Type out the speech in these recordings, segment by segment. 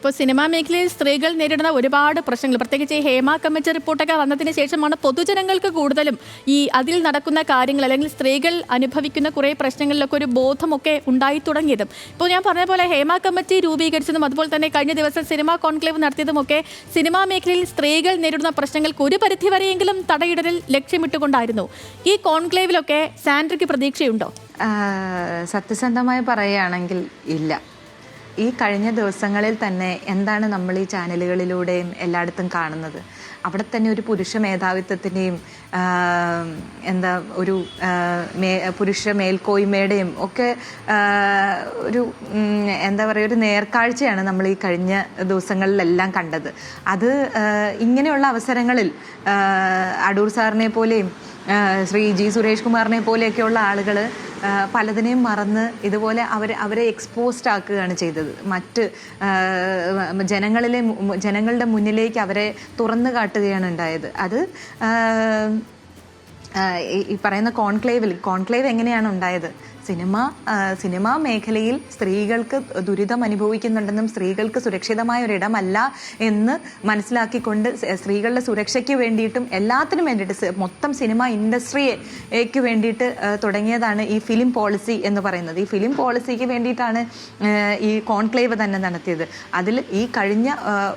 ഇപ്പോൾ സിനിമാ മേഖലയിൽ സ്ത്രീകൾ നേരിടുന്ന ഒരുപാട് പ്രശ്നങ്ങൾ, പ്രത്യേകിച്ച് ഈ ഹേമ കമ്മിറ്റി റിപ്പോർട്ടൊക്കെ വന്നതിന് ശേഷമാണ് പൊതുജനങ്ങൾക്ക് കൂടുതലും ഈ അതിൽ നടക്കുന്ന കാര്യങ്ങൾ അല്ലെങ്കിൽ സ്ത്രീകൾ അനുഭവിക്കുന്ന കുറേ പ്രശ്നങ്ങളിലൊക്കെ ഒരു ബോധമൊക്കെ ഉണ്ടായി തുടങ്ങിയതും. ഇപ്പോൾ ഞാൻ പറഞ്ഞ പോലെ ഹേമ കമ്മിറ്റി രൂപീകരിച്ചതും അതുപോലെ തന്നെ കഴിഞ്ഞ ദിവസം സിനിമാ കോൺക്ലേവ് നടത്തിയതുമൊക്കെ സിനിമാ മേഖലയിൽ സ്ത്രീകൾ നേരിടുന്ന പ്രശ്നങ്ങൾക്ക് ഒരു പരിധിവരെയെങ്കിലും തടയിടൽ ലക്ഷ്യമിട്ടുകൊണ്ടായിരുന്നു. ഈ കോൺക്ലേവിലൊക്കെ സാൻഡ്രയ്ക്ക് പ്രതീക്ഷയുണ്ടോ? സത്യസന്ധമായി പറയുകയാണെങ്കിൽ ഇല്ല. ഈ കഴിഞ്ഞ ദിവസങ്ങളിൽ തന്നെ എന്താണ് നമ്മൾ ഈ ചാനലുകളിലൂടെയും എല്ലായിടത്തും കാണുന്നത്? അവിടെ തന്നെ ഒരു പുരുഷ മേധാവിത്വത്തിൻ്റെയും എന്താ ഒരു പുരുഷ മേൽക്കോയ്മയുടെയും ഒക്കെ ഒരു എന്താ പറയുക ഒരു നേർക്കാഴ്ചയാണ് നമ്മൾ ഈ കഴിഞ്ഞ ദിവസങ്ങളിലെല്ലാം കണ്ടത്. അത് ഇങ്ങനെയുള്ള അവസരങ്ങളിൽ അടൂർ സാറിനെ പോലെയും ശ്രീ ജി സുരേഷ് കുമാറിനെ പോലെയൊക്കെയുള്ള ആളുകൾ പലതിനെയും മറന്ന് ഇതുപോലെ അവരെ എക്സ്പോസ്ഡ് ആക്കുകയാണ് ചെയ്തത്. മറ്റ് ജനങ്ങളുടെ മുന്നിലേക്ക് അവരെ തുറന്നു കാട്ടുകയാണ് ഉണ്ടായത്. അത് ഈ പറയുന്ന കോൺക്ലേവ് എങ്ങനെയാണ് ഉണ്ടായത്? സിനിമാ മേഖലയിൽ സ്ത്രീകൾക്ക് ദുരിതം അനുഭവിക്കുന്നുണ്ടെന്നും സ്ത്രീകൾക്ക് സുരക്ഷിതമായ ഒരിടമല്ല എന്ന് മനസ്സിലാക്കിക്കൊണ്ട് സ്ത്രീകളുടെ സുരക്ഷയ്ക്ക് വേണ്ടിയിട്ടും എല്ലാത്തിനും വേണ്ടിയിട്ട് മൊത്തം സിനിമ ഇൻഡസ്ട്രിക്ക് വേണ്ടിയിട്ട് തുടങ്ങിയതാണ് ഈ ഫിലിം പോളിസി എന്ന് പറയുന്നത്. ഈ ഫിലിം പോളിസിക്ക് വേണ്ടിയിട്ടാണ് ഈ കോൺക്ലേവ് തന്നെ നടത്തിയത്. അതിൽ ഈ കഴിഞ്ഞ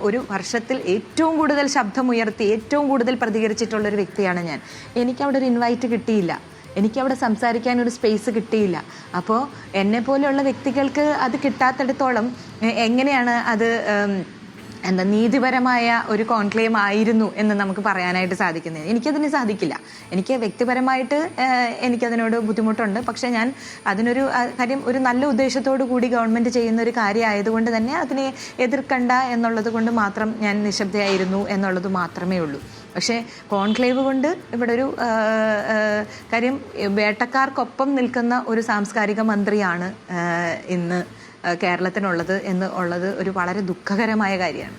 ഒരു വർഷത്തിൽ ഏറ്റവും കൂടുതൽ ശബ്ദമുയർത്തി ഏറ്റവും കൂടുതൽ പ്രതികരിച്ചിട്ടുള്ളൊരു വ്യക്തിയാണ് ഞാൻ. എനിക്കവിടെ ഒരു ഇൻവൈറ്റ് കിട്ടിയില്ല, എനിക്കവിടെ സംസാരിക്കാൻ ഒരു സ്പേസ് കിട്ടിയില്ല. അപ്പോൾ എന്നെപ്പോലെയുള്ള വ്യക്തികൾക്ക് അത് കിട്ടാത്തിടത്തോളം എങ്ങനെയാണ് അത് നീതിപരമായ ഒരു കോൺക്ലേവ് ആയിരുന്നു എന്ന് നമുക്ക് പറയാനായിട്ട് സാധിക്കുന്നത്? എനിക്കതിന് സാധിക്കില്ല. എനിക്ക് വ്യക്തിപരമായിട്ട് എനിക്കതിനോട് ബുദ്ധിമുട്ടുണ്ട്. പക്ഷേ ഞാൻ അതിനൊരു കാര്യം ഒരു നല്ല ഉദ്ദേശത്തോടു കൂടി ഗവൺമെൻറ് ചെയ്യുന്ന ഒരു കാര്യമായതുകൊണ്ട് തന്നെ അതിനെ എതിർക്കണ്ട എന്നുള്ളത് കൊണ്ട് മാത്രം ഞാൻ നിശബ്ദയായിരുന്നു എന്നുള്ളത് മാത്രമേ ഉള്ളൂ. പക്ഷേ കോൺക്ലേവ് കൊണ്ട് ഇവിടെ ഒരു കാര്യം, വേട്ടക്കാർക്കൊപ്പം നിൽക്കുന്ന ഒരു സാംസ്കാരിക മന്ത്രിയാണ് ഇന്ന് കേരളത്തിനുള്ളത് എന്ന് ഉള്ളത് ഒരു വളരെ ദുഃഖകരമായ കാര്യമാണ്.